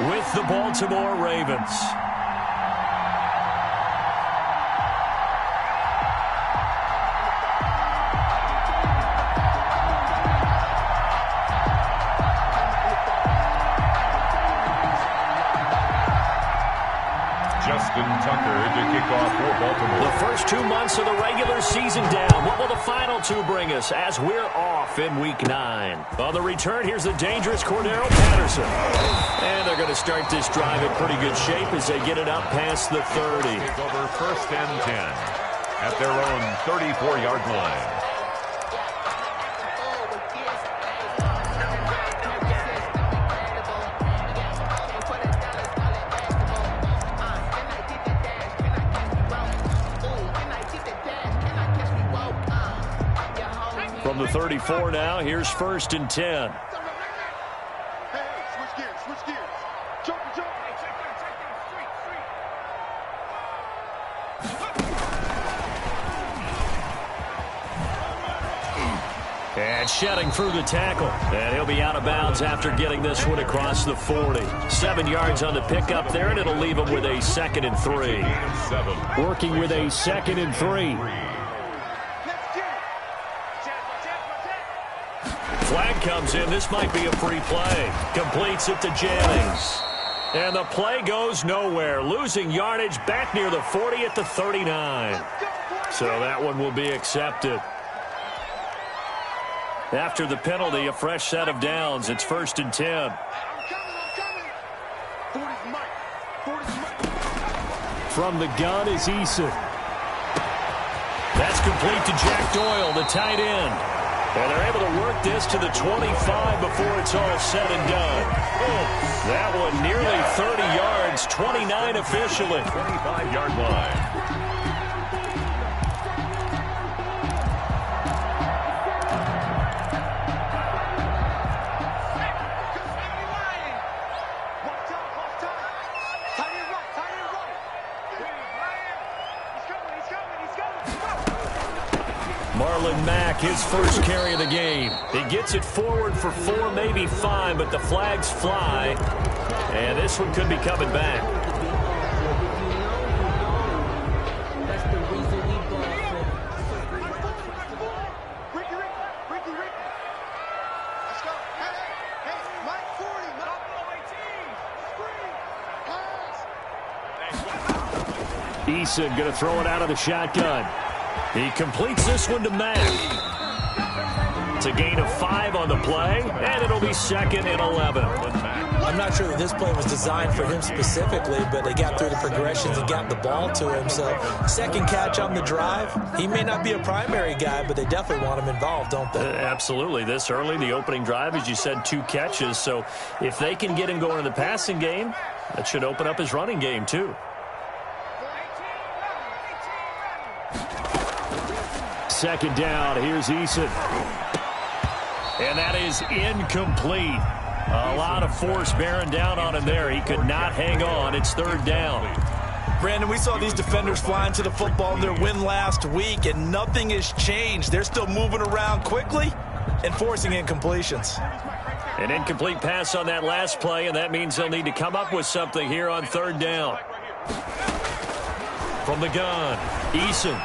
with the Baltimore Ravens. Tucker to kick off for Baltimore. The first 2 months of the regular season down. What will the final 2 bring us as we're off in Week 9? On the return, here's the dangerous Cordero Patterson. And they're going to start this drive in pretty good shape as they get it up past the 30. Take over 1st and 10 at their own 34-yard line. From the 34 now, here's 1st and 10. And shedding through the tackle. And he'll be out of bounds after getting this one across the 40. 7 yards on the pickup there, and it'll leave him with a 2nd and 3. Working with a 2nd and 3. Flag comes in. This might be a free play. Completes it to Jennings. And the play goes nowhere. Losing yardage back near the 40 at the 39. So that one will be accepted. After the penalty, a fresh set of downs. It's 1st and 10. From the gun is Eason. That's complete to Jack Doyle, the tight end. And they're able to work this to the 25 before it's all said and done. That one nearly 30 yards, 29 officially. 25-yard line. His first carry of the game. He gets it forward for 4, maybe 5, but the flags fly. And this one could be coming back. Eason going to throw it out of the shotgun. He completes this one to Mack. It's a gain of 5 on the play, and it'll be 2nd and 11. I'm not sure that this play was designed for him specifically, but they got through the progressions and got the ball to him. So, second catch on the drive. He may not be a primary guy, but they definitely want him involved, don't they? Absolutely. This early, the opening drive, as you said, 2 catches. So, if they can get him going in the passing game, that should open up his running game, too. Second down, here's Eason. And that is incomplete. A lot of force bearing down on him there. He could not hang on. It's 3rd down. Brandon, we saw these defenders flying to the football in their win last week, and nothing has changed. They're still moving around quickly and forcing incompletions. An incomplete pass on that last play, and that means they'll need to come up with something here on 3rd down. From the gun, Eason.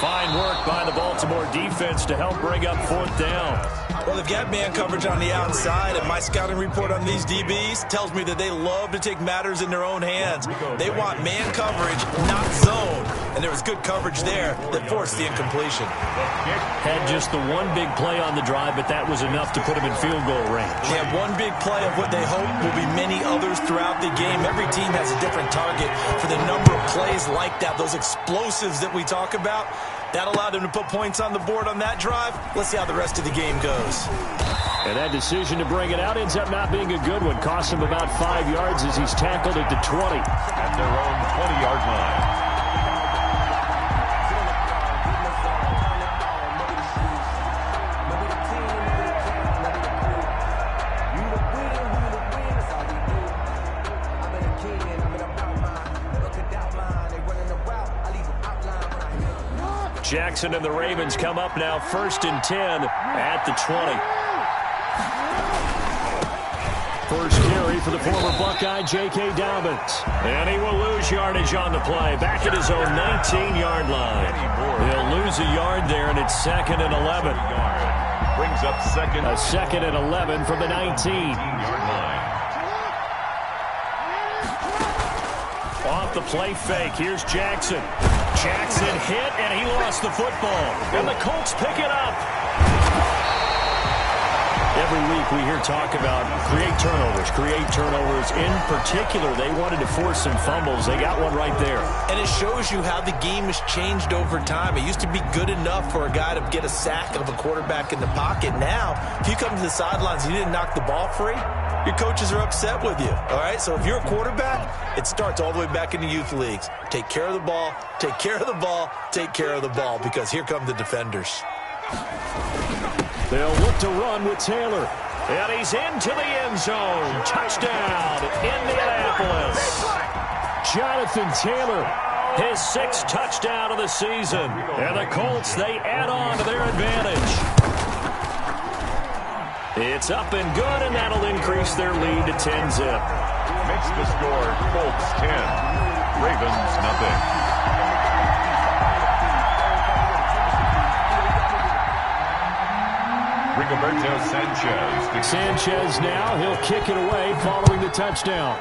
Fine work by the Baltimore defense to help bring up 4th down. Well, they've got man coverage on the outside, and my scouting report on these DBs tells me that they love to take matters in their own hands. They want man coverage, not zone. And there was good coverage there that forced the incompletion. Had just the one big play on the drive, but that was enough to put him in field goal range. They have one big play of what they hope will be many others throughout the game. Every team has a different target for the number of plays like that, those explosives that we talk about. That allowed them to put points on the board on that drive. Let's see how the rest of the game goes. And that decision to bring it out ends up not being a good one. Cost him about 5 yards as he's tackled at the 20. At their own 20-yard line. Jackson and the Ravens come up now 1st and 10 at the 20. first carry for the former Buckeye, J.K. Dobbins. And he will lose yardage on the play. Back at his own 19-yard line. He'll lose a yard there, and it's 2nd and 11. Brings up second. A 2nd and 11 from the 19-yard line. Off the play fake. Here's Jackson. Jackson hit, and he lost the football. And the Colts pick it up. Every week we hear talk about create turnovers. In particular, they wanted to force some fumbles. They got one right there. And it shows you how the game has changed over time. It used to be good enough for a guy to get a sack of a quarterback in the pocket. Now, if you come to the sidelines and you didn't knock the ball free, your coaches are upset with you. All right? So if you're a quarterback, it starts all the way back in the youth leagues. Take care of the ball, take care of the ball, take care of the ball, because here come the defenders. They'll look to run with Taylor. And he's into the end zone. Touchdown, Indianapolis. Jonathan Taylor, his 6th touchdown of the season. And the Colts, they add on to their advantage. It's up and good, and that'll increase their lead to 10-zip. Makes the score Colts 10, Ravens nothing. Rigoberto Sanchez. Sanchez now, he'll kick it away following the touchdown.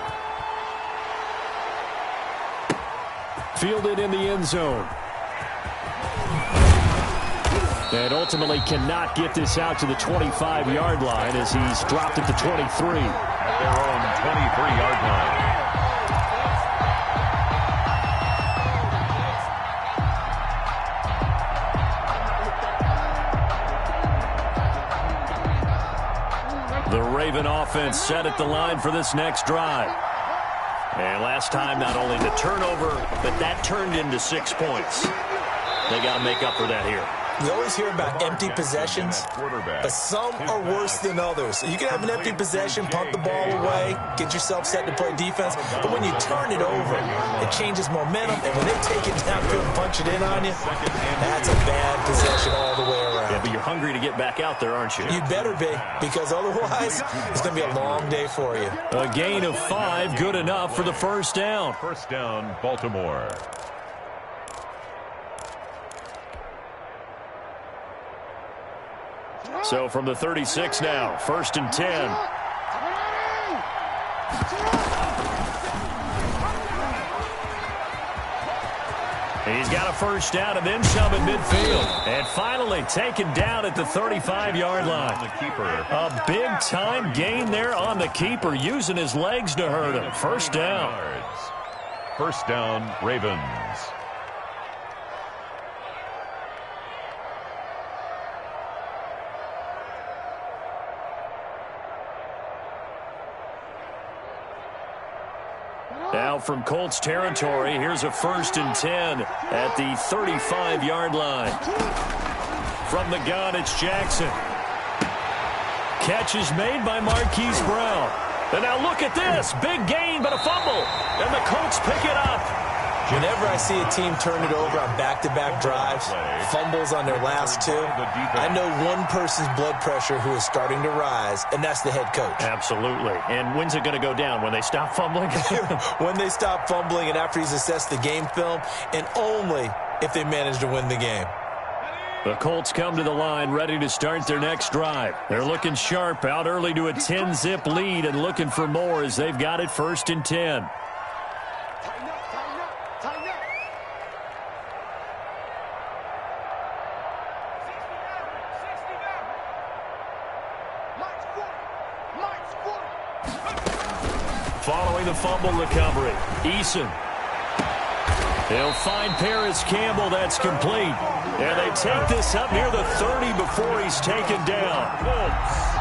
Fielded in the end zone. And ultimately cannot get this out to the 25-yard line as he's dropped at the 23. At their own 23-yard line. The Raven offense set at the line for this next drive. And last time, not only the turnover, but that turned into 6 points. They got to make up for that here. We always hear about empty possessions, but some are worse than others. You can have an empty possession, punt the ball away, get yourself set to play defense, but when you turn it over, it changes momentum, and when they take it downfield and punch it in on you, that's a bad possession all the way around. Yeah, but you're hungry to get back out there, aren't you? You better be, because otherwise, it's going to be a long day for you. A gain of 5, good enough for the first down. First down, Baltimore. So from the 36 now, 1st and 10. He's got a first down and then some in midfield. And finally taken down at the 35-yard line. The keeper. A big-time gain there on the keeper, using his legs to hurt him. First down. First down, Ravens. Now from Colts territory, here's a 1st and 10 at the 35-yard line. From the gun, it's Jackson. Catch is made by Marquise Brown. And now look at this. Big gain, but a fumble. And the Colts pick it up. Whenever I see a team turn it over on back-to-back drives, fumbles on their last 2, I know one person's blood pressure who is starting to rise, and that's the head coach. Absolutely. And when's it going to go down? When they stop fumbling? When they stop fumbling and after he's assessed the game film, and only if they manage to win the game. The Colts come to the line ready to start their next drive. They're looking sharp, out early to a 10-zip lead and looking for more as they've got it 1st and 10. Following the fumble recovery, Eason. They'll find Paris Campbell. That's complete. And they take this up near the 30 before he's taken down.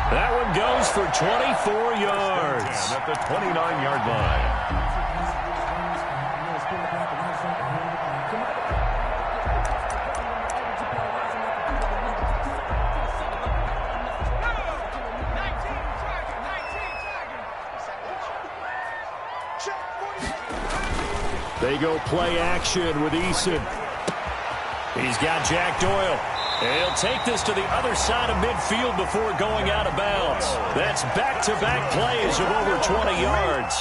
That one goes for 24 yards. At the 29-yard line. They go play action with Eason. He's got Jack Doyle. And he'll take this to the other side of midfield before going out of bounds. That's back-to-back plays of over 20 yards.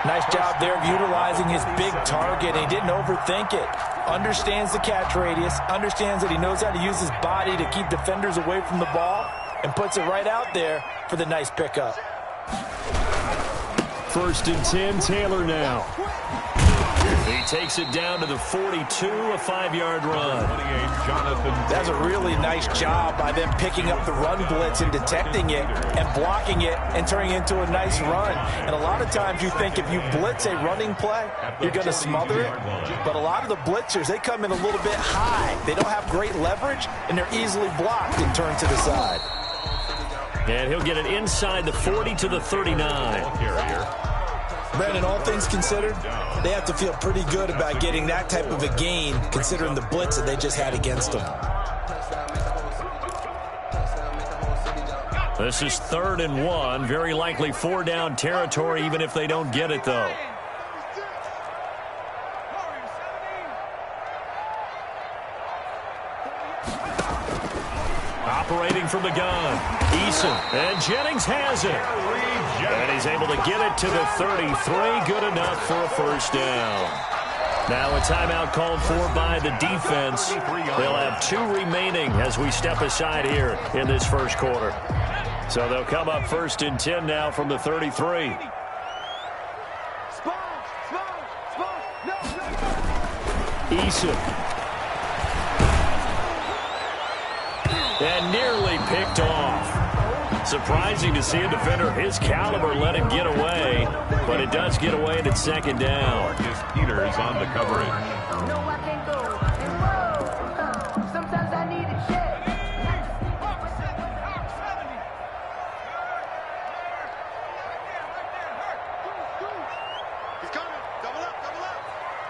Nice job there of utilizing his big target. He didn't overthink it. Understands the catch radius, understands that he knows how to use his body to keep defenders away from the ball, and puts it right out there for the nice pickup. 1st and 10, Taylor now. He takes it down to the 42, a 5-yard run. That's a really nice job by them picking up the run blitz and detecting it and blocking it and turning it into a nice run. And a lot of times you think if you blitz a running play, you're going to smother it. But a lot of the blitzers, they come in a little bit high. They don't have great leverage, and they're easily blocked and turned to the side. And he'll get it inside the 40 to the 39. Brandon, all things considered, they have to feel pretty good about getting that type of a gain, considering the blitz that they just had against them. This is 3rd and 1. Very likely 4-down territory, even if they don't get it, though. Operating from the gun, Eason, and Jennings has it. And he's able to get it to the 33. Good enough for a 1st down. Now a timeout called for by the defense. They'll have 2 remaining as we step aside here in this 1st quarter. So they'll come up 1st and 10 now from the 33. Eason. And nearly picked off. Surprising to see a defender his caliber let it get away, but it does get away and it's 2nd down. Marcus Peters on the coverage. No, I can't go. Sometimes I need a check. He's coming. Double up, double up.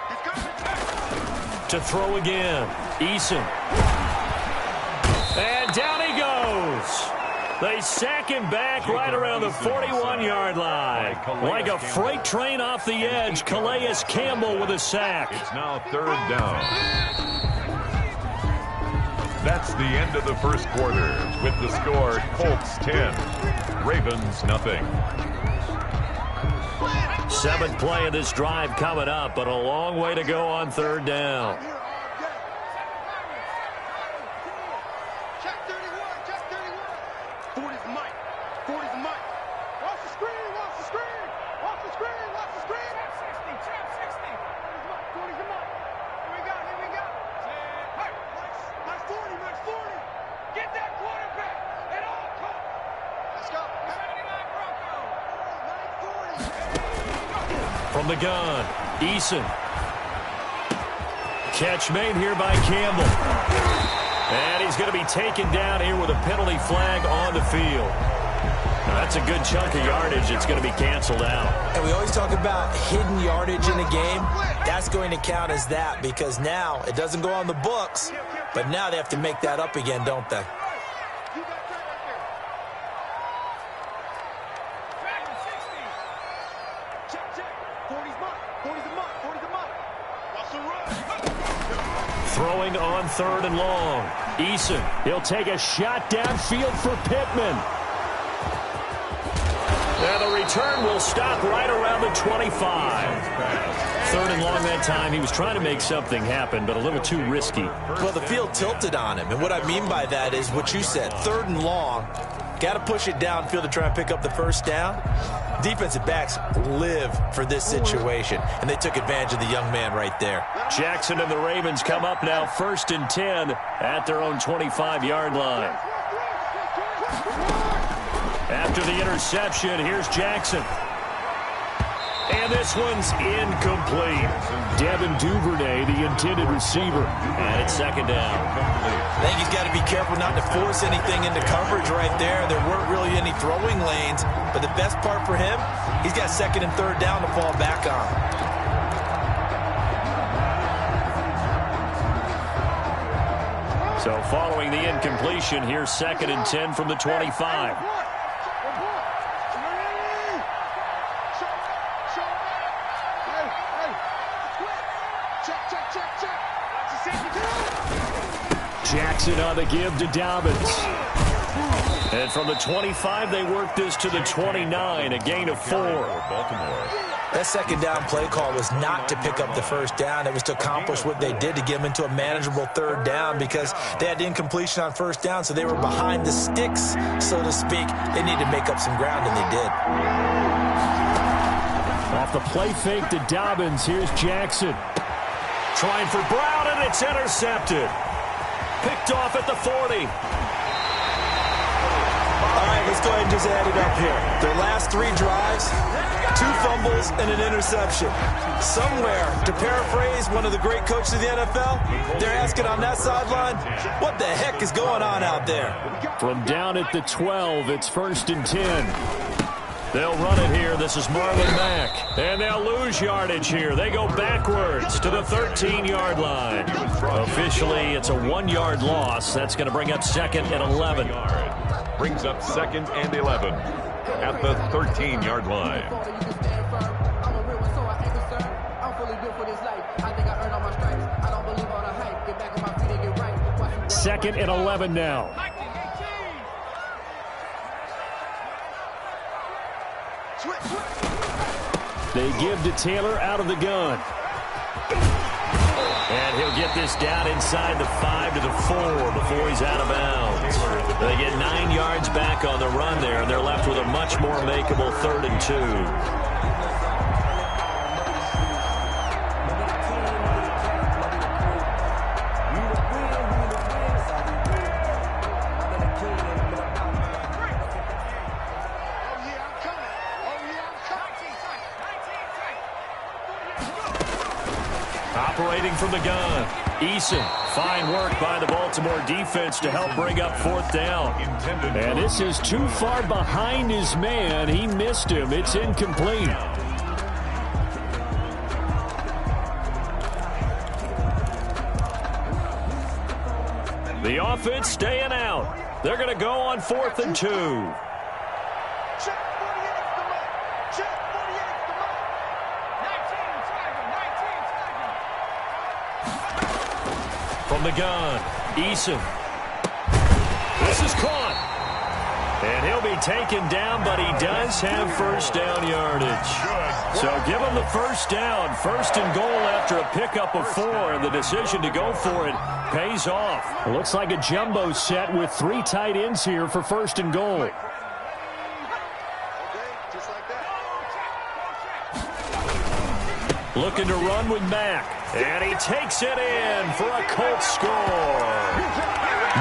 He's coming. To throw again, Eason. And down he goes. They sack him back right around the 41-yard line. Like a freight train off the edge, Calais Campbell with a sack. It's now 3rd down. That's the end of the 1st quarter with the score Colts 10, Ravens nothing. 7th play of this drive coming up, but a long way to go on 3rd down. From the gun, Eason. Catch made here by Campbell. And he's going to be taken down here with a penalty flag on the field. Now, that's a good chunk of yardage. It's going to be canceled out. And we always talk about hidden yardage in a game. That's going to count as that because now it doesn't go on the books, but now they have to make that up again, don't they? Throwing on 3rd and long. Eason, he'll take a shot downfield for Pittman. And the return will stop right around the 25. 3rd and long that time. He was trying to make something happen, but a little too risky. Well, the field tilted on him, and what I mean by that is what you said, 3rd and long. Got to push it downfield to try and pick up the 1st down. Defensive backs live for this situation, and they took advantage of the young man right there. Jackson and the Ravens come up now 1st and 10 at their own 25-yard line. After the interception, here's Jackson. And this one's incomplete. Devin Duvernay, the intended receiver. And it's 2nd down. I think he's got to be careful not to force anything into coverage right there. There weren't really any throwing lanes. But the best part for him, he's got 2nd and 3rd down to fall back on. So following the incompletion, here's 2nd and 10 from the 25. Jackson on the give to Dobbins. And from the 25, they work this to the 29, a gain of 4. Baltimore. That second down play call was not to pick up the first down. It was to accomplish what they did to get them into a manageable third down because they had incompletion on first down, so they were behind the sticks, so to speak. They needed to make up some ground, and they did. Off the play fake to Dobbins, here's Jackson. Trying for Brown, and it's intercepted. Picked off at the 40. All right, let's go ahead and just add it up here. Their last 3 drives, 2 fumbles and an interception. Somewhere, to paraphrase one of the great coaches of the NFL, they're asking on that sideline, what the heck is going on out there? From down at the 12, it's 1st and 10. They'll run it here. This is Marlon Mack. And they'll lose yardage here. They go backwards to the 13-yard line. Officially, it's a 1-yard loss. That's going to bring up 2nd and 11. Brings up 2nd and 11 at the 13-yard line. 2nd and 11 now. They give to Taylor out of the gun. And he'll get this down inside the 5 to the 4 before he's out of bounds. They get 9 yards back on the run there, and they're left with a much more makeable 3rd and 2. Operating from the gun, Eason. Fine work by the Baltimore defense to help bring up 4th down. And this is too far behind his man. He missed him. It's incomplete. The offense staying out. They're going to go on 4th and 2. From the gun, Eason. This is caught. And he'll be taken down, but he does have 1st down yardage. So give him the 1st down. 1st and goal after a pickup of 4, and the decision to go for it pays off. It looks like a jumbo set with 3 tight ends here for 1st and goal. Looking to run with Mack. And he takes it in for a Colts score.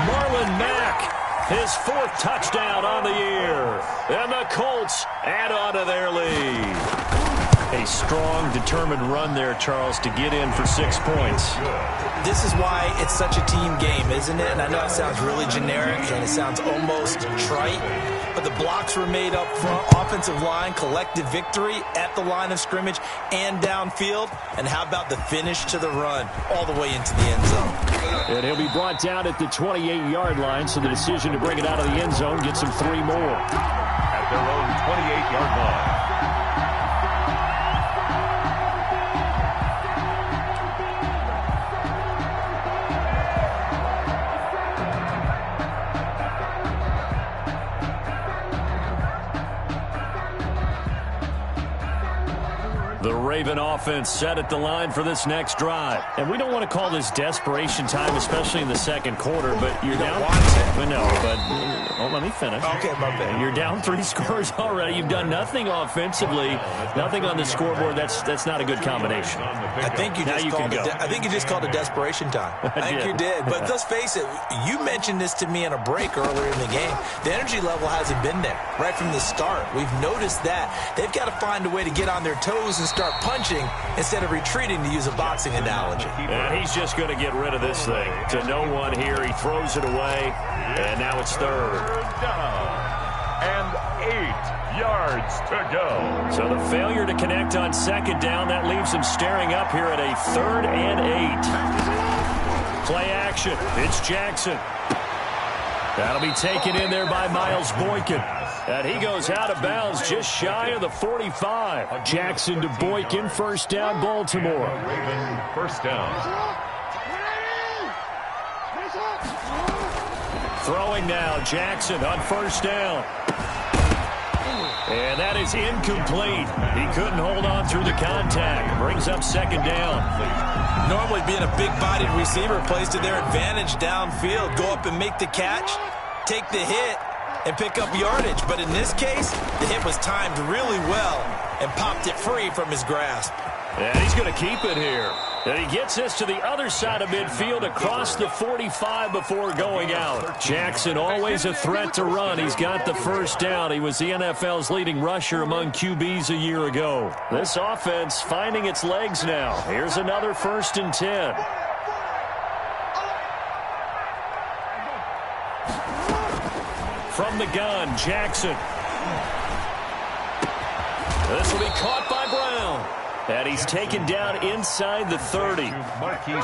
Marlon Mack, his 4th touchdown on the year. And the Colts add on to their lead. A strong, determined run there, Charles, to get in for 6 points. This is why it's such a team game, isn't it? And I know it sounds really generic and it sounds almost trite, but the blocks were made up front, offensive line, collective victory at the line of scrimmage and downfield. And how about the finish to the run all the way into the end zone? And he'll be brought down at the 28-yard line, so the decision to bring it out of the end zone gets him 3 more. At their own 28-yard line. The Raven offense set at the line for this next drive. And we don't want to call this desperation time, especially in the 2nd quarter, but you're down. Let me finish. Okay, my bad. You're down 3 scores already. You've done nothing offensively, nothing on the scoreboard. That's not a good combination. I think you just called it desperation time. I think you did. But let's face it, you mentioned this to me in a break earlier in the game. The energy level hasn't been there right from the start. We've noticed that. They've got to find a way to get on their toes and start punching instead of retreating, to use a boxing analogy. And he's just going to get rid of this thing. To no one here. He throws it away, and now it's 3rd. Down. And 8 yards to go. So the failure to connect on 2nd down, that leaves him staring up here at a 3rd and 8. Play action. It's Jackson. That'll be taken in there by Miles Boykin. And he goes out of bounds just shy of the 45. Jackson to Boykin, 1st down, Baltimore. Raven, 1st down. Throwing now, Jackson on first down. And that is incomplete. He couldn't hold on through the contact. Brings up second down. Normally being a big-bodied receiver plays to their advantage downfield. Go up and make the catch, take the hit, and pick up yardage. But in this case, the hit was timed really well and popped it free from his grasp. And he's going to keep it here. And he gets this to the other side of midfield across the 45 before going out. Jackson always a threat to run. He's got the first down. He was the NFL's leading rusher among QBs a year ago. This offense finding its legs now. Here's another 1st and 10. From the gun, Jackson. This will be caught by Brown. And he's taken down inside the 30.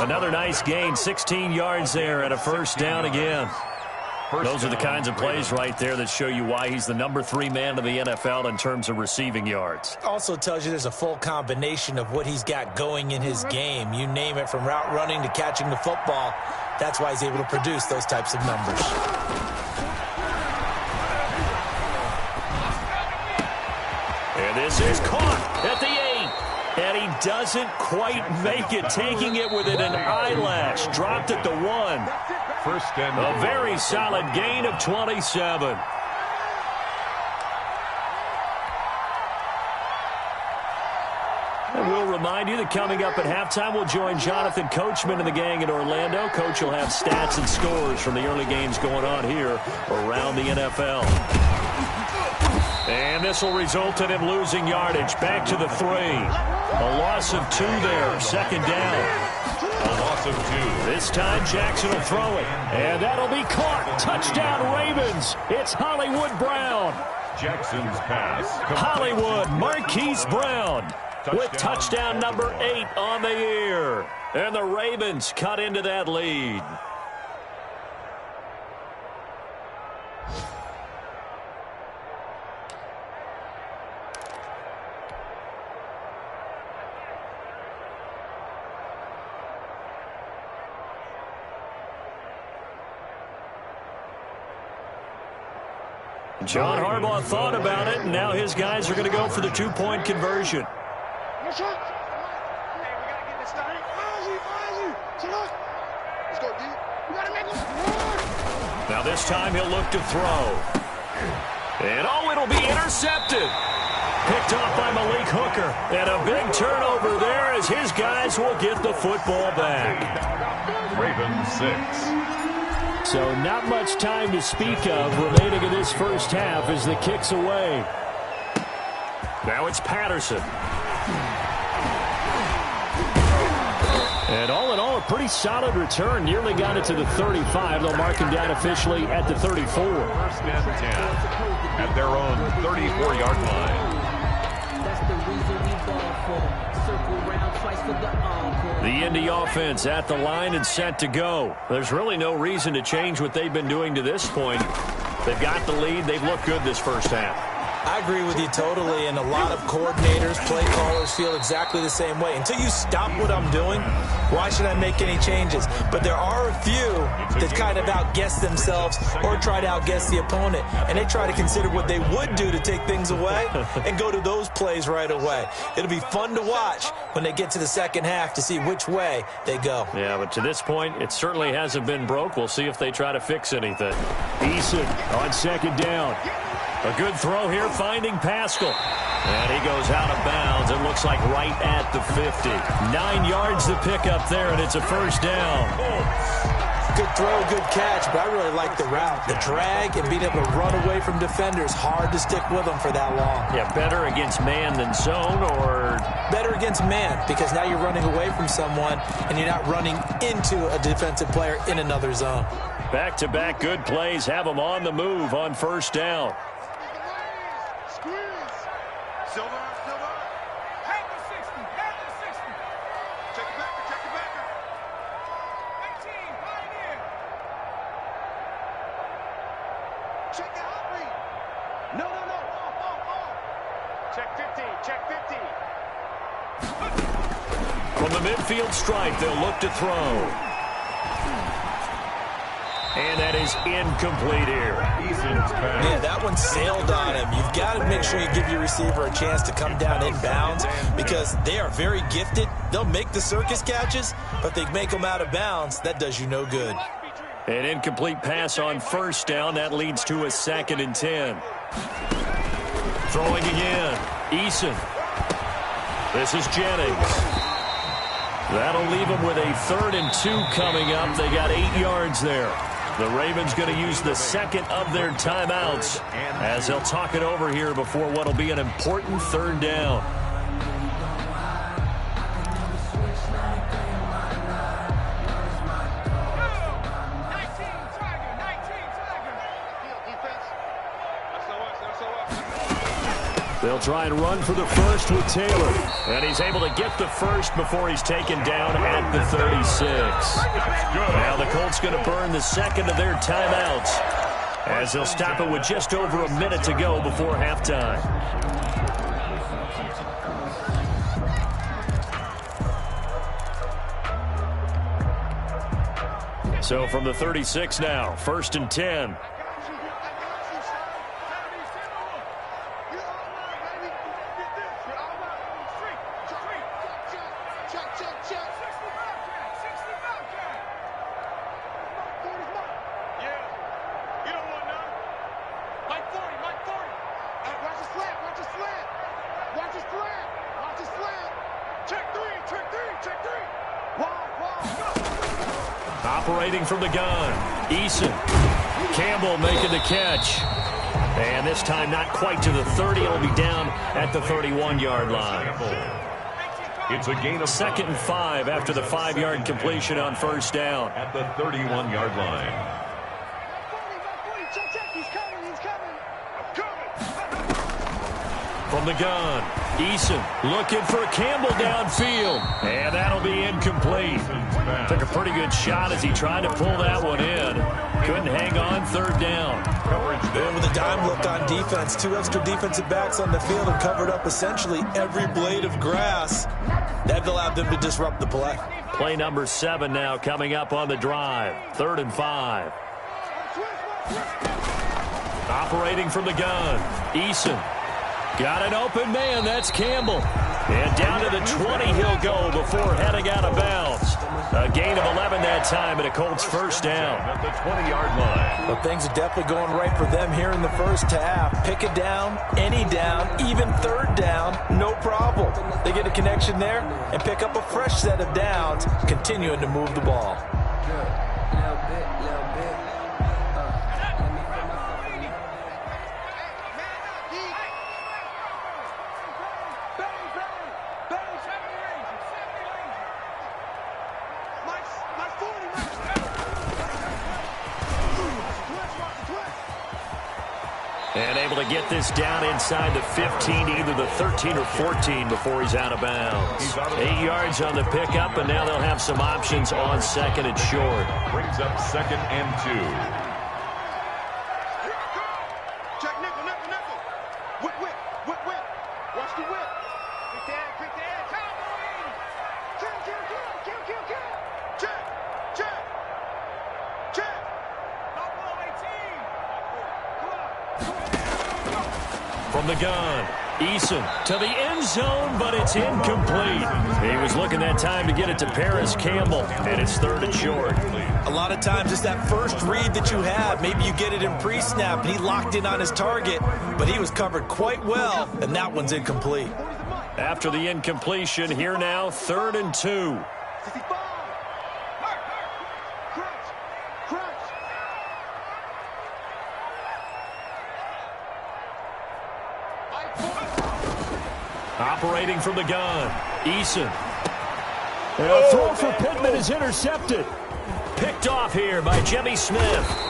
Another nice gain, 16 yards there and a first down again. Those are the kinds of plays right there that show you why he's the number 3 man in the NFL in terms of receiving yards. Also tells you there's a full combination of what he's got going in his game. You name it, from route running to catching the football. That's why he's able to produce those types of numbers. And this is caught at the 8. And he doesn't quite make it, taking it within an eyelash. Dropped at the 1. First and a very solid gain of 27. And we'll remind you that coming up at halftime, we'll join Jonathan Coachman and the gang in Orlando. Coach will have stats and scores from the early games going on here around the NFL. And this will result in him losing yardage. Back to the 3. A loss of 2 there. Second down. A loss of 2. This time Jackson will throw it. And that'll be caught. Touchdown Ravens. It's Hollywood Brown. Jackson's pass. Hollywood Marquise Brown with touchdown number 8 on the year. And the Ravens cut into that lead. John Harbaugh thought about it, and now his guys are going to go for the 2-point conversion. Let's go, D. We gotta make it. Now this time he'll look to throw. And it'll be intercepted. Picked off by Malik Hooker. And a big turnover there as his guys will get the football back. Ravens 6. So not much time to speak of remaining in this first half as the kick's away. Now it's Patterson. And all in all, a pretty solid return. Nearly got it to the 35. They'll mark him down officially at the 34. First and 10 at their own 34-yard line. That's the reason we ball for them. Circle round twice for the encore. The Indy offense at the line and set to go. There's really no reason to change what they've been doing to this point. They've got the lead. They've looked good this first half. I agree with you totally, and a lot of coordinators, play callers feel exactly the same way. Until you stop what I'm doing, why should I make any changes? But there are a few that kind of outguess themselves or try to outguess the opponent, and they try to consider what they would do to take things away and go to those plays right away. It'll be fun to watch when they get to the second half to see which way they go. Yeah, but to this point, it certainly hasn't been broke. We'll see if they try to fix anything. Eason on second down. A good throw here, finding Pascal. And he goes out of bounds. It looks like right at the 50. 9 yards to pick up there, and it's a first down. Good throw, good catch, but I really like the route. The drag and being able to run away from defenders, hard to stick with them for that long. Yeah, better against man than zone, or? Better against man, because now you're running away from someone, and you're not running into a defensive player in another zone. Back-to-back good plays have them on the move on first down. Silver. Head to 60. Check it backer. 18, Pioneer. Check the hot read. No. Off. Check 50. From the midfield stripe, they'll look to throw. And that is incomplete here. Yeah, that one sailed on him. You've got to make sure you give your receiver a chance to come down inbounds because they are very gifted. They'll make the circus catches, but they make them out of bounds. That does you no good. An incomplete pass on first down. That leads to a 2nd and 10. Throwing again. Eason. This is Jennings. That'll leave them with a 3rd and 2 coming up. They got 8 yards there. The Ravens going to use the second of their timeouts as they'll talk it over here before what will be an important 3rd down. They'll try and run for the first with Taylor. And he's able to get the first before he's taken down at the 36. Now the Colts going to burn the second of their timeouts as they'll stop it with just over a minute to go before halftime. So from the 36 now, 1st and 10. Operating from the gun, Eason. Campbell making the catch. And this time not quite to the 30. It'll be down at the 31-yard line. It's a gain of 2nd and 5 after the 5-yard completion on first down. At the 31-yard line. From the gun, Eason looking for Campbell downfield. And that'll be incomplete. Took a pretty good shot as he tried to pull that one in. Couldn't hang on, 3rd down. Then with a dime look on defense, 2 extra defensive backs on the field and covered up essentially every blade of grass. That allowed them to disrupt the play. Play number 7 now coming up on the drive. 3rd and 5. Operating from the gun, Eason. Got an open man, that's Campbell. And down to the 20 he'll go before heading out of bounds. A gain of 11 that time and a Colts first down. At the 20-yard line. Well, things are definitely going right for them here in the first half. Pick a down, any down, even 3rd down, no problem. They get a connection there and pick up a fresh set of downs, continuing to move the ball. And able to get this down inside the 15, either the 13 or 14 before he's out of bounds. 8 yards on the pickup, and now they'll have some options on 2nd and short. Brings up 2nd and 2. Check nickel, nickel, nickel. Whip, whip, whip, whip. Watch the whip. Quick that, quick that. Cowboys. Kill, kill, kill, kill, kill, kill. Check, check, check. Buffalo 18. From the gun, Eason to the end zone, but it's incomplete. He was looking that time to get it to Paris Campbell, and it's 3rd and short. A lot of times it's that first read that you have. Maybe you get it in pre-snap, and he locked in on his target, but he was covered quite well, and that one's incomplete. After the incompletion, here now, 3rd and 2. Operating from the gun, Eason. And a throw for Pittman is intercepted. Picked off here by Jimmy Smith.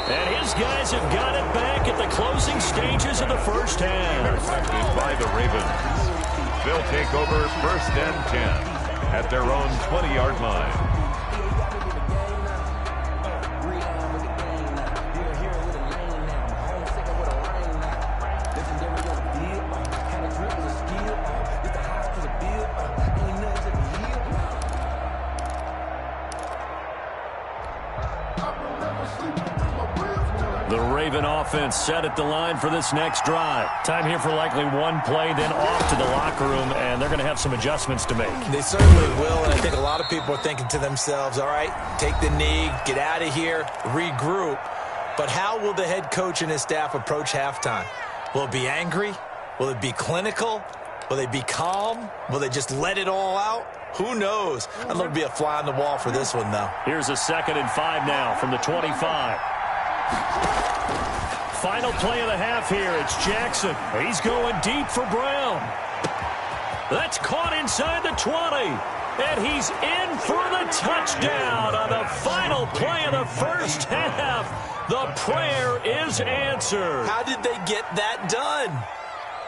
And his guys have got it back at the closing stages of the first half. Intercepted by the Ravens. They'll take over 1st and 10 at their own 20-yard line. Raven offense set at the line for this next drive. Time here for likely one play, then off to the locker room, and they're going to have some adjustments to make. They certainly will, and I think a lot of people are thinking to themselves, all right, take the knee, get out of here, regroup. But how will the head coach and his staff approach halftime? Will it be angry? Will it be clinical? Will they be calm? Will they just let it all out? Who knows? I'd love to be a fly on the wall for this one, though. Here's a 2nd and 5 now from the 25. Final play of the half here. It's Jackson. He's going deep for Brown. That's caught inside the 20. And he's in for the touchdown on the final play of the first half. The prayer is answered. How did they get that done?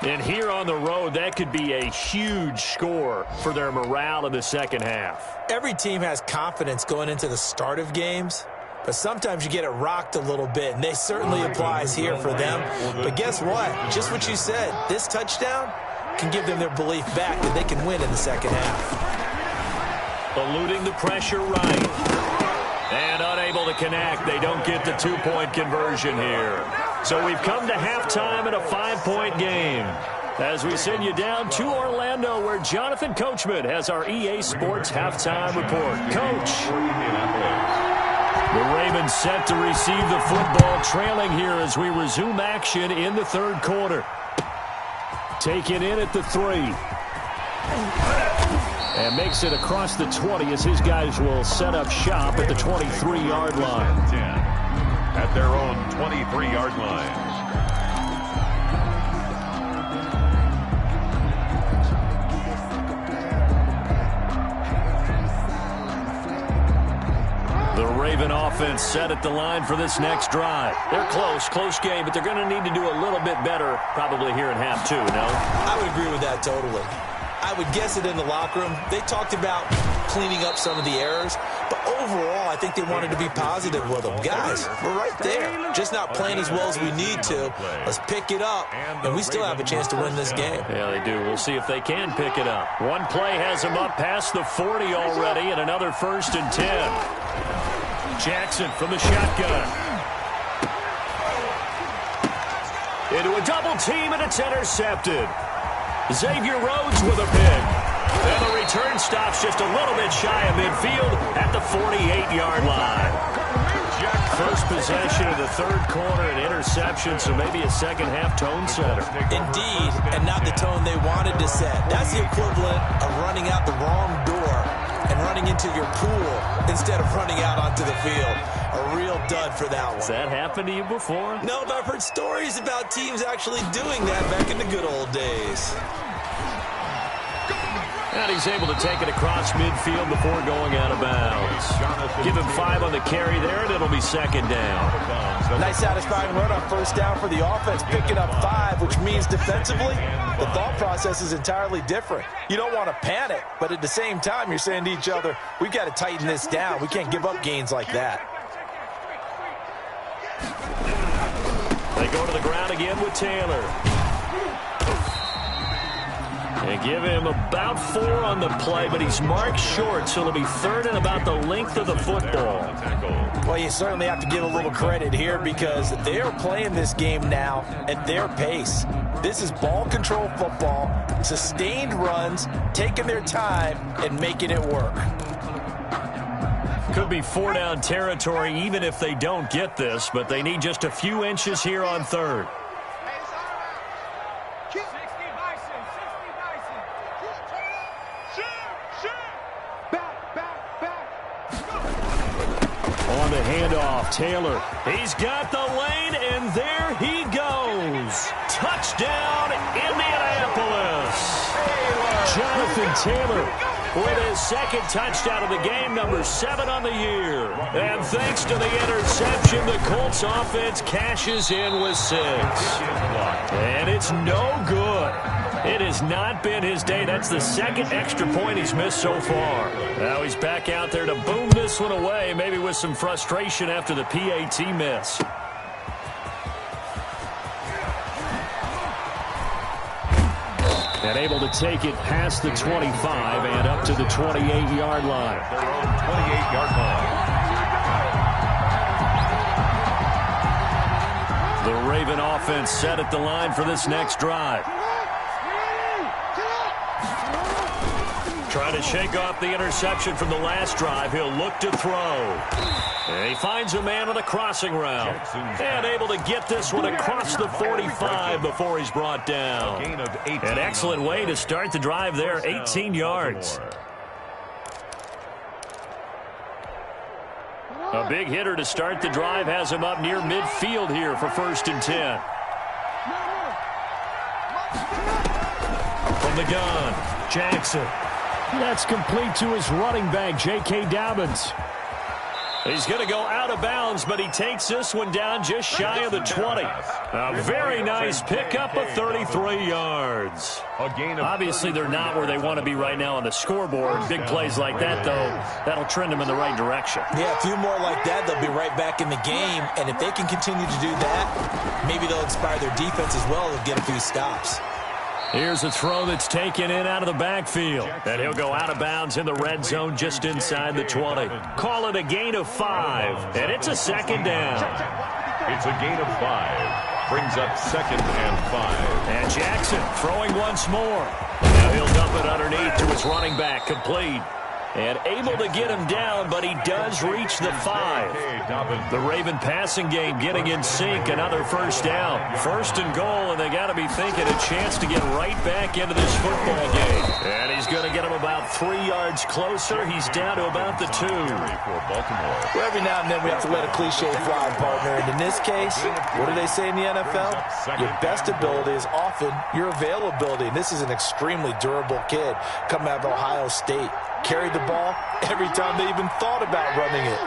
And here on the road, that could be a huge score for their morale in the second half. Every team has confidence going into the start of games, but sometimes you get it rocked a little bit, and they certainly applies here for them. But guess what? Just what you said, this touchdown can give them their belief back that they can win in the second half. Eluding the pressure right. And unable to connect. They don't get the 2-point conversion here. So we've come to halftime in a 5-point game. As we send you down to Orlando, where Jonathan Coachman has our EA Sports halftime report. Coach. The Ravens set to receive the football, trailing here as we resume action in the third quarter. Taken in at the 3. And makes it across the 20 as his guys will set up shop at the 23-yard line. 10 at their own 23-yard line. The Raven offense set at the line for this next drive. They're close game, but they're going to need to do a little bit better probably here in half 2, no? I would agree with that totally. I would guess it in the locker room. They talked about cleaning up some of the errors, but overall, I think they wanted to be positive with them. Guys, we're right there. Just not playing as well as we need to. Let's pick it up, and we still have a chance to win this game. Yeah, they do. We'll see if they can pick it up. One play has them up past the 40 already, and another 1st and 10. Jackson from the shotgun. Into a double team, and it's intercepted. Xavier Rhodes with a pick. And the return stops just a little bit shy of midfield at the 48-yard line. First possession of the third quarter, an interception, so maybe a second-half tone setter. Indeed, and not the tone they wanted to set. That's the equivalent of running out the wrong door and running into your pool instead of running out onto the field. A real dud for that one. Has that happened to you before? No, but I've heard stories about teams actually doing that back in the good old days. And he's able to take it across midfield before going out of bounds. Give him 5 on the carry there, and it'll be 2nd down. Nice satisfying run on 1st down for the offense, picking up 5, which means defensively, the thought process is entirely different. You don't want to panic, but at the same time, you're saying to each other, we've got to tighten this down. We can't give up gains like that. They go to the ground again with Taylor. They give him about 4 on the play, but he's marked short, so it'll be 3rd and about the length of the football. Well, you certainly have to give a little credit here because they are playing this game now at their pace. This is ball control football, sustained runs, taking their time, and making it work. Could be 4-down territory even if they don't get this, but they need just a few inches here on 3rd. On the handoff, Taylor. He's got the lane, and there he goes. Touchdown, Indianapolis. Jonathan Taylor with his 2nd touchdown of the game, number 7 on the year. And thanks to the interception, the Colts offense cashes in with 6. And it's no good. It has not been his day. That's the 2nd extra point he's missed so far. Now he's back out there to boom this one away, maybe with some frustration after the PAT miss. And able to take it past the 25 and up to the 28-yard line. Their own 28-yard line. The Raven offense set at the line for this next drive. Trying to shake off the interception from the last drive. He'll look to throw. And he finds a man on the crossing route. And able to get this one across the 45 before he's brought down. An excellent way to start the drive there, 18 yards. A big hitter to start the drive has him up near midfield here for 1st and 10. From the gun, Jackson. That's complete to his running back, J.K. Dobbins. He's going to go out of bounds, but he takes this one down just shy of the 20. A very nice pickup of 33 yards. Obviously, they're not where they want to be right now on the scoreboard. Big plays like that, though, that'll trend them in the right direction. Yeah, a few more like that, they'll be right back in the game. And if they can continue to do that, maybe they'll inspire their defense as well and get a few stops. Here's a throw that's taken in out of the backfield. And he'll go out of bounds in the red zone just inside the 20. Call it a gain of 5. And it's a 2nd down. It's a gain of 5. Brings up 2nd and 5. And Jackson throwing once more. Now he'll dump it underneath to his running back, complete. And able to get him down, but he does reach the 5. The Raven passing game getting in sync. Another 1st down. 1st and goal, and they got to be thinking a chance to get right back into this football game. And he's going to get him about 3 yards closer. He's down to about the 2. Well, every now and then we have to let a cliche fly, partner. And in this case, what do they say in the NFL? Your best ability is often your availability. And this is an extremely durable kid coming out of Ohio State. Carried the ball every time they even thought about running it.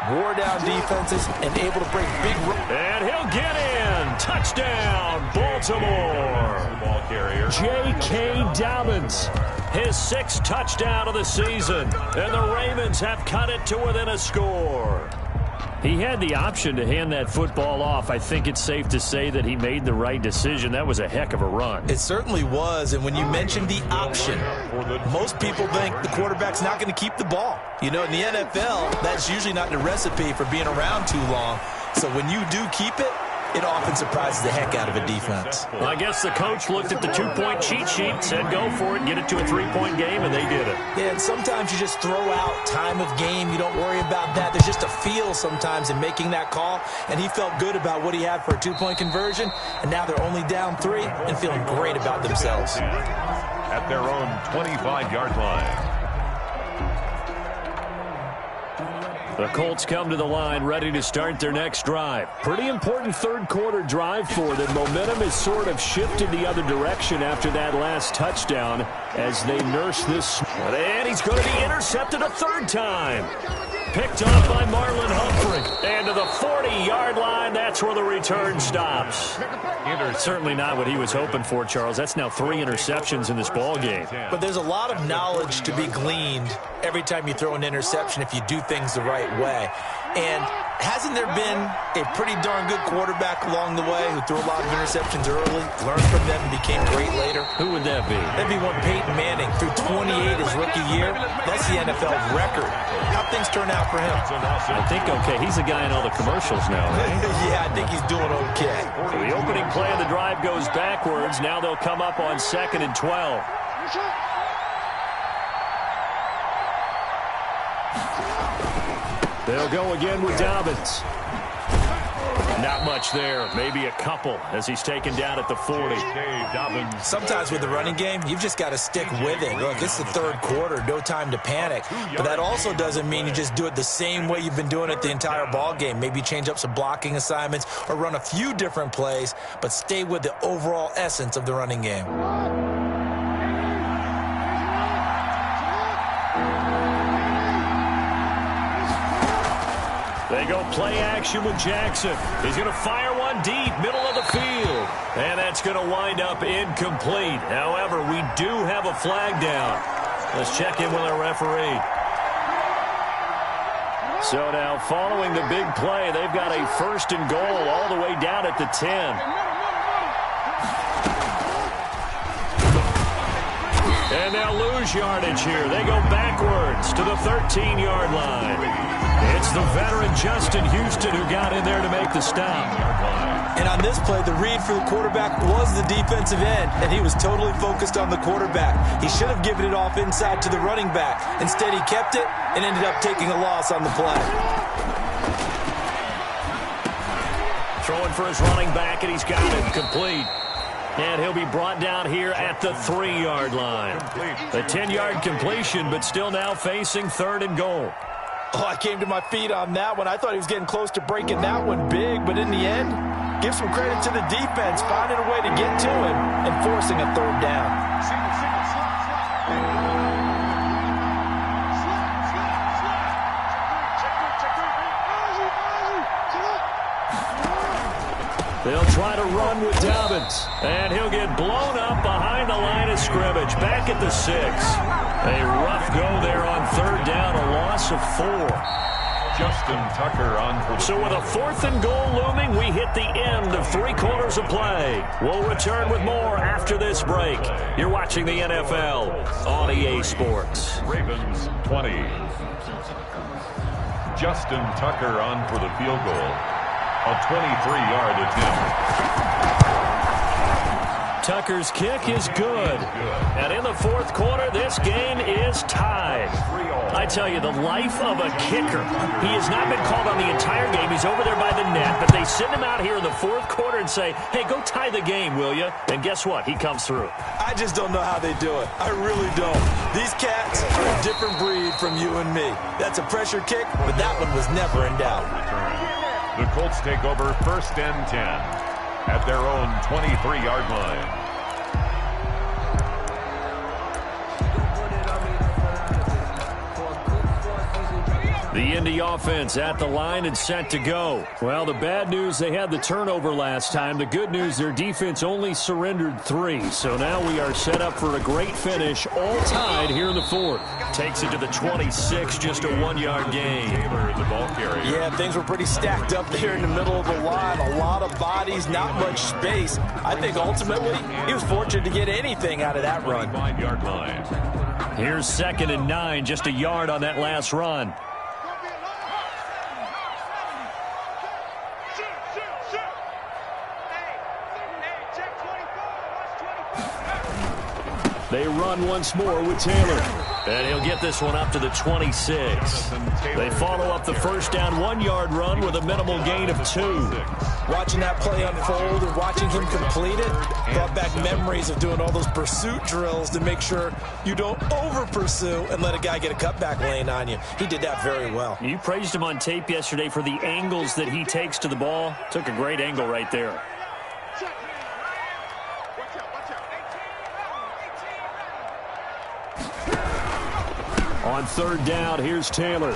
Wore down defenses and able to break big runs. And he'll get in. Touchdown, Baltimore. Ball carrier. J.K. Dobbins, his 6th touchdown of the season. And the Ravens have cut it to within a score. He had the option to hand that football off. I think it's safe to say that he made the right decision. That was a heck of a run. It certainly was, and when you mentioned the option, most people think the quarterback's not going to keep the ball. You know, in the NFL, that's usually not the recipe for being around too long. So when you do keep it, it often surprises the heck out of a defense. Well, I guess the coach looked at the 2-point cheat sheet, said go for it, get it to a 3-point game, and they did it. Yeah, and sometimes you just throw out time of game. You don't worry about that. There's just a feel sometimes in making that call, and he felt good about what he had for a 2-point conversion, and now they're only down 3 and feeling great about themselves. At their own 25-yard line. The Colts come to the line ready to start their next drive. Pretty important 3rd quarter drive for them. Momentum has sort of shifted the other direction after that last touchdown as they nurse this. And he's going to be intercepted a 3rd time. Picked off by Marlon Humphrey. And to the 40-yard line, that's where the return stops. Certainly not what he was hoping for, Charles. That's now 3 interceptions in this ball game. But there's a lot of knowledge to be gleaned every time you throw an interception if you do things the right way. And hasn't there been a pretty darn good quarterback along the way who threw a lot of interceptions early, learned from them, and became great later? Who would that be? That'd be one Peyton Manning. Threw 28 his rookie year. That's the NFL record. How'd things turn out for him? I think okay. He's the guy in all the commercials now, right? Yeah, I think he's doing okay. So the opening play of the drive goes backwards. Now they'll come up on 2nd and 12. They'll go again with Dobbins. Not much there. Maybe a couple as he's taken down at the 40. Sometimes with the running game, you've just got to stick with it. Look, it's the 3rd quarter. No time to panic. But that also doesn't mean you just do it the same way you've been doing it the entire ball game. Maybe change up some blocking assignments or run a few different plays, but stay with the overall essence of the running game. They go play action with Jackson. He's going to fire one deep, middle of the field. And that's going to wind up incomplete. However, we do have a flag down. Let's check in with our referee. So now, following the big play, they've got a 1st and goal all the way down at the 10. And they'll lose yardage here. They go backwards to the 13-yard line. It's the veteran Justin Houston who got in there to make the stop. And on this play, the read for the quarterback was the defensive end, and he was totally focused on the quarterback. He should have given it off inside to the running back. Instead, he kept it and ended up taking a loss on the play. Throwing for his running back, and he's got it complete. And he'll be brought down here at the 3-yard line. A 10-yard completion, but still now facing 3rd and goal. Oh, I came to my feet on that one. I thought he was getting close to breaking that one big, but in the end, give some credit to the defense, finding a way to get to him and forcing a 3rd down. They'll try to run with Dobbins, and he'll get blown up behind the line of scrimmage, back at the 6. A rough go there on 3rd down, a loss of 4. Justin Tucker on for the... So with a 4th and goal looming, we hit the end of 3 quarters of play. We'll return with more after this break. You're watching the NFL on EA Sports. Ravens 20. Justin Tucker on for the field goal. A 23-yard attempt. Tucker's kick is good. And in the 4th quarter, this game is tied. I tell you, the life of a kicker. He has not been called on the entire game. He's over there by the net, but they send him out here in the 4th quarter and say, hey, go tie the game, will you? And guess what? He comes through. I just don't know how they do it. I really don't. These cats are a different breed from you and me. That's a pressure kick, but that one was never in doubt. The Colts take over 1st and 10 at their own 23-yard line. The Indy offense at the line and set to go. Well, the bad news, they had the turnover last time. The good news, their defense only surrendered 3. So now we are set up for a great finish, all tied here in the 4th. Takes it to the 26, just a 1-yard gain. The ball carrier. Yeah, things were pretty stacked up there in the middle of the line. A lot of bodies, not much space. I think ultimately he was fortunate to get anything out of that run. 5-yard line. Here's 2nd and 9, just a yard on that last run. They run once more with Taylor. And he'll get this one up to the 26. They follow up the 1st down 1-yard run with a minimal gain of 2. Watching that play unfold and watching him complete it brought back memories of doing all those pursuit drills to make sure you don't over-pursue and let a guy get a cutback lane on you. He did that very well. You praised him on tape yesterday for the angles that he takes to the ball. Took a great angle right there. On 3rd down, here's Taylor.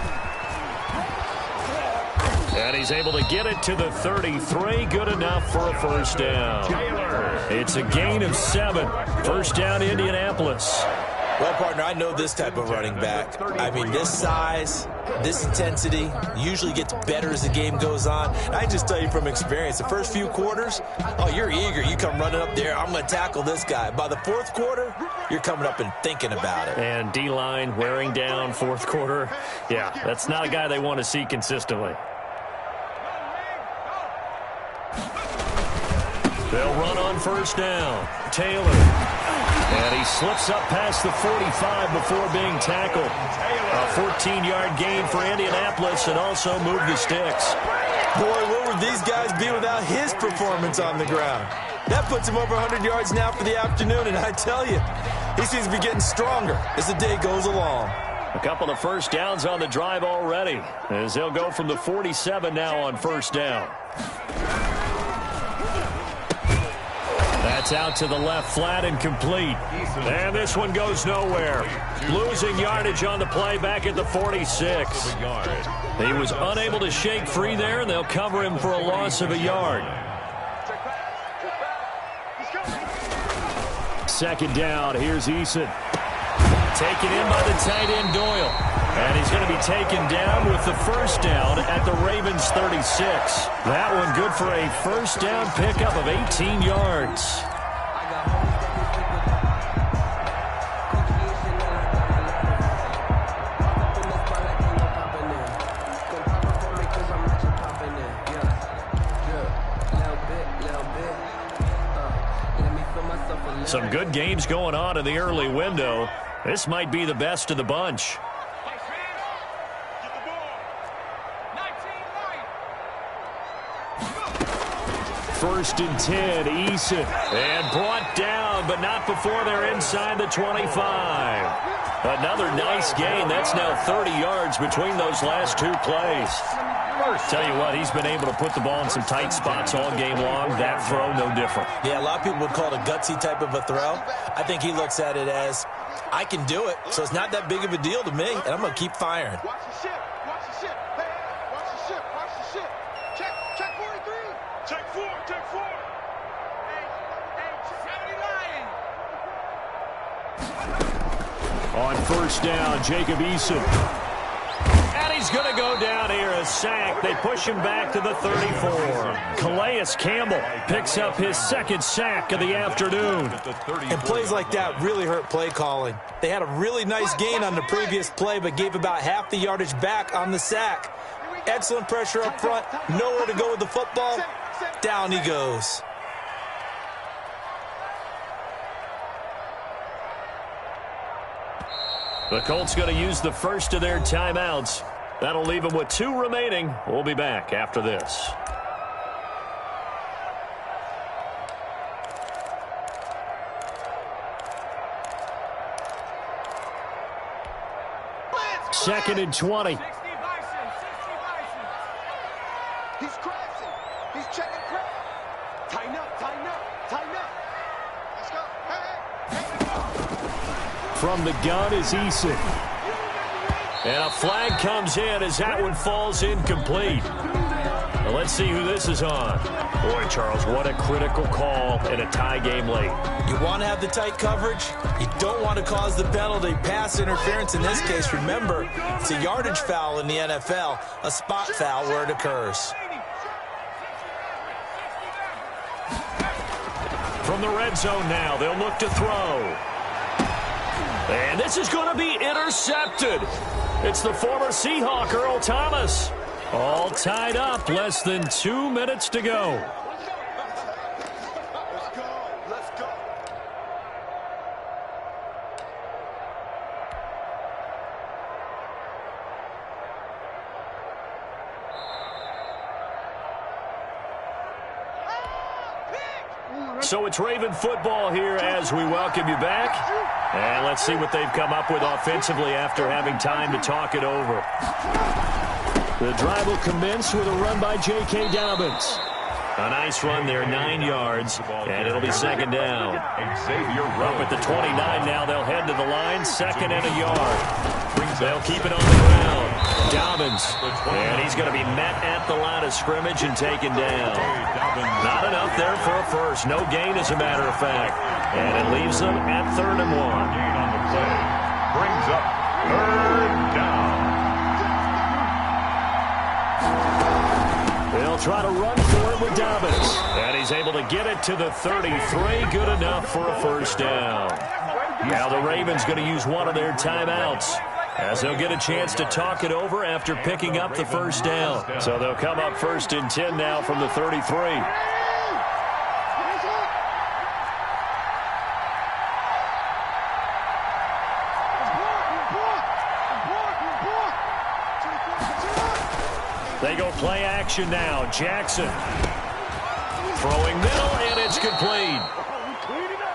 And he's able to get it to the 33. Good enough for a 1st down. It's a gain of 7. 1st down, Indianapolis. Well, partner, I know this type of running back. I mean, this size, this intensity usually gets better as the game goes on. I just tell you from experience, the first few quarters, oh, you're eager. You come running up there, I'm going to tackle this guy. By the 4th quarter, you're coming up and thinking about it. And D-line wearing down 4th quarter. Yeah, that's not a guy they want to see consistently. They'll run on 1st down. Taylor. And he slips up past the 45 before being tackled. A 14-yard gain for Indianapolis and also moved the sticks. Boy, where would these guys be without his performance on the ground? That puts him over 100 yards now for the afternoon, and I tell you, he seems to be getting stronger as the day goes along. A couple of 1st downs on the drive already, as they'll go from the 47 now on 1st down. That's out to the left flat and complete. And this one goes nowhere. Losing yardage on the play back at the 46. He was unable to shake free there, and they'll cover him for a loss of a yard. 2nd down, here's Eason. Taken in by the tight end Doyle. And he's going to be taken down with the 1st down at the Ravens 36. That one good for a 1st down pickup of 18 yards. Some good games going on in the early window. This might be the best of the bunch. First and 10, Eason. And brought down, but not before they're inside the 25. Another nice gain. That's now 30 yards between those last two plays. Tell you what, he's been able to put the ball in some tight spots all game long. That throw, no different. Yeah, a lot of people would call it a gutsy type of a throw. I think he looks at it as, I can do it, so it's not that big of a deal to me, and I'm going to keep firing. Watch the ship. Watch the ship. Hey, watch the ship. Watch the ship. Check 43. Check 4. Check 4. Hey, 70 line. On first down, Jacob Eason. And he's going to go down here, a sack. They push him back to the 34. Calais Campbell picks up his second sack of the afternoon. And plays like that really hurt play calling. They had a really nice gain on the previous play, but gave about half the yardage back on the sack. Excellent pressure up front. Nowhere to go with the football. Down he goes. The Colts going to use the first of their timeouts. That'll leave them with 2 remaining. We'll be back after this. Second and 20. He's crashing. He's checking crap. Tighten up. Tighten up. Tighten up. Let's go. Hey. From the gun is Eason. And a flag comes in as that one falls incomplete. Now let's see who this is on. Boy, Charles, what a critical call in a tie game late. You want to have the tight coverage. You don't want to cause the penalty. Pass interference in this case. Remember, it's a yardage foul in the NFL, a spot foul where it occurs. From the red zone now, they'll look to throw. And this is going to be intercepted. It's the former Seahawk, Earl Thomas. All tied up, less than 2 minutes to go. Let's go. Let's go. So it's Raven football here as we welcome you back. And let's see what they've come up with offensively after having time to talk it over. The drive will commence with a run by J.K. Dobbins. A nice run there, 9 yards, and it'll be second down. Up at the 29 now, they'll head to the line, second and a yard. They'll keep it on the ground. Dobbins, and he's going to be met at the line of scrimmage and taken down. Not enough there for a first. No gain, as a matter of fact. And it leaves them at 3rd and 1. Gain on the play brings up 3rd down. They'll try to run for it with Dobbins. And he's able to get it to the 33. Good enough for a first down. Now the Ravens going to use one of their timeouts, as they'll get a chance to talk it over after picking up the first down. So they'll come up 1st and 10 now from the 33. They go play action now. Jackson throwing middle, and it's complete.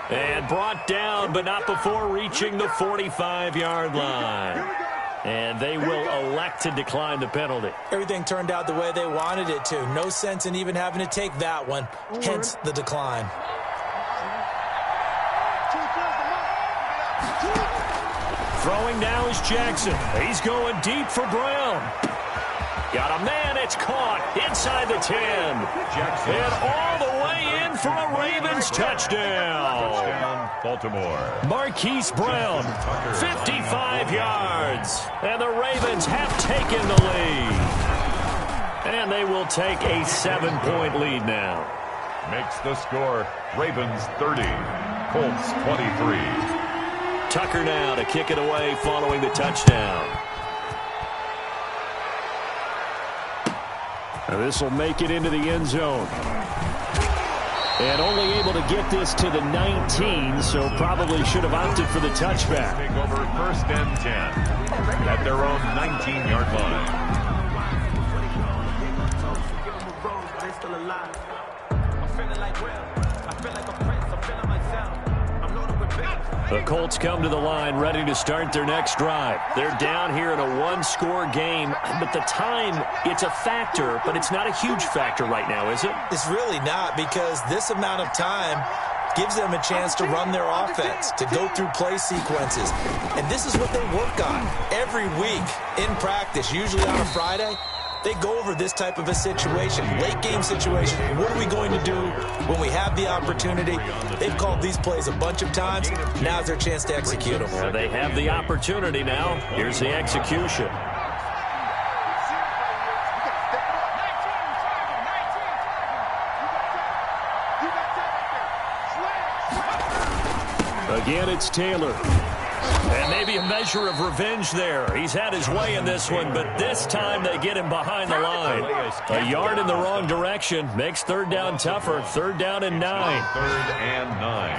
And brought down, but not before reaching the 45-yard line. And they will elect to decline the penalty. Everything turned out the way they wanted it to. No sense in even having to take that one, hence the decline. Throwing now is Jackson. He's going deep for Brown. Got a man, it's caught inside the 10. And all the way in for a Ravens touchdown. Baltimore. Marquise Brown, 55 yards. And the Ravens have taken the lead. And they will take a 7-point lead now. Makes the score Ravens 30, Colts 23. Tucker now to kick it away following the touchdown. This will make it into the end zone. And only able to get this to the 19, so probably should have opted for the touchback. Take over 1st and 10 at their own 19-yard line. The Colts come to the line ready to start their next drive. They're down here in a one-score game, but the time, it's a factor, but it's not a huge factor right now, is it? It's really not, because this amount of time gives them a chance to run their offense, to go through play sequences. And this is what they work on every week in practice, usually on a Friday. They go over this type of a situation, late game situation. What are we going to do when we have the opportunity? They've called these plays a bunch of times. Now's their chance to execute them. Yeah, they have the opportunity now. Here's the execution. Again, it's Taylor. And maybe a measure of revenge there. He's had his way in this one, but this time they get him behind the line. A yard in the wrong direction makes 3rd down tougher. 3rd down and 9. 3rd and 9.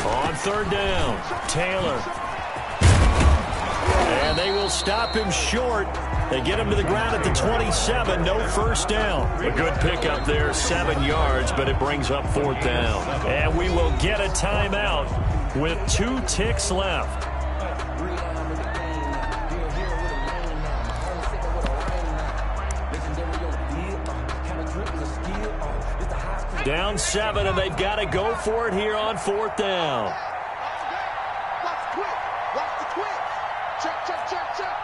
On 3rd down, Taylor. And they will stop him short. They get him to the ground at the 27. No 1st down. A good pickup there, 7 yards, but it brings up 4th down. And we will get a timeout with 2 ticks left. Down 7, and they've got to go for it here on 4th down. Watch the twitch. Check, check, check, check.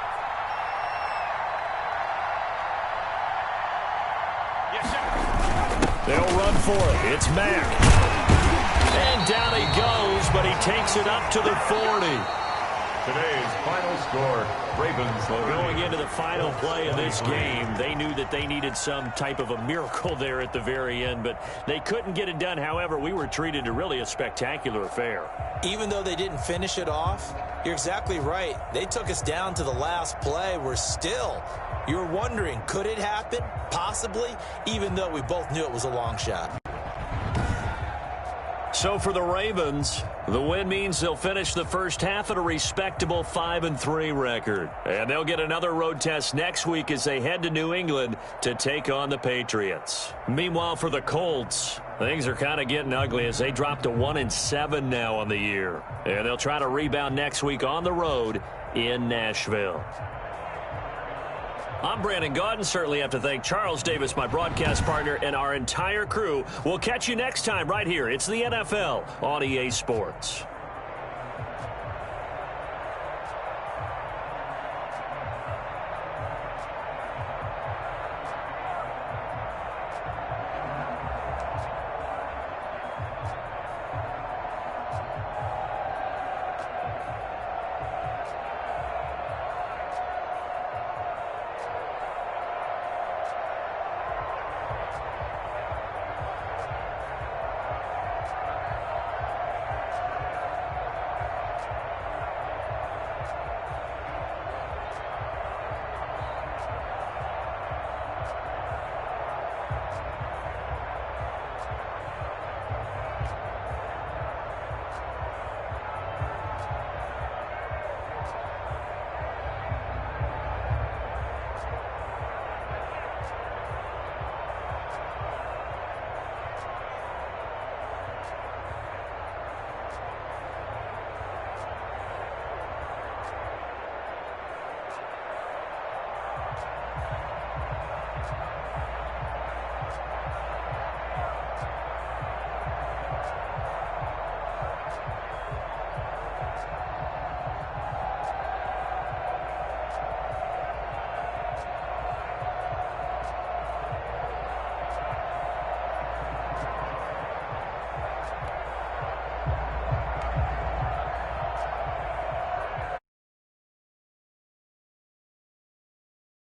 They'll run for it. It's Mack. And down he goes, but he takes it up to the 40. Today's final score, Ravens Going into the final play of this game, they knew that they needed some type of a miracle there at the very end, but they couldn't get it done. However, we were treated to really a spectacular affair. Even though they didn't finish it off, you're exactly right. They took us down to the last play. You're wondering, could it happen? Possibly, even though we both knew it was a long shot. So for the Ravens, the win means they'll finish the first half at a respectable 5-3 record. And they'll get another road test next week as they head to New England to take on the Patriots. Meanwhile, for the Colts, things are kind of getting ugly as they drop to 1-7 now on the year. And they'll try to rebound next week on the road in Nashville. I'm Brandon Gaudin. Certainly have to thank Charles Davis, my broadcast partner, and our entire crew. We'll catch you next time right here. It's the NFL on EA Sports.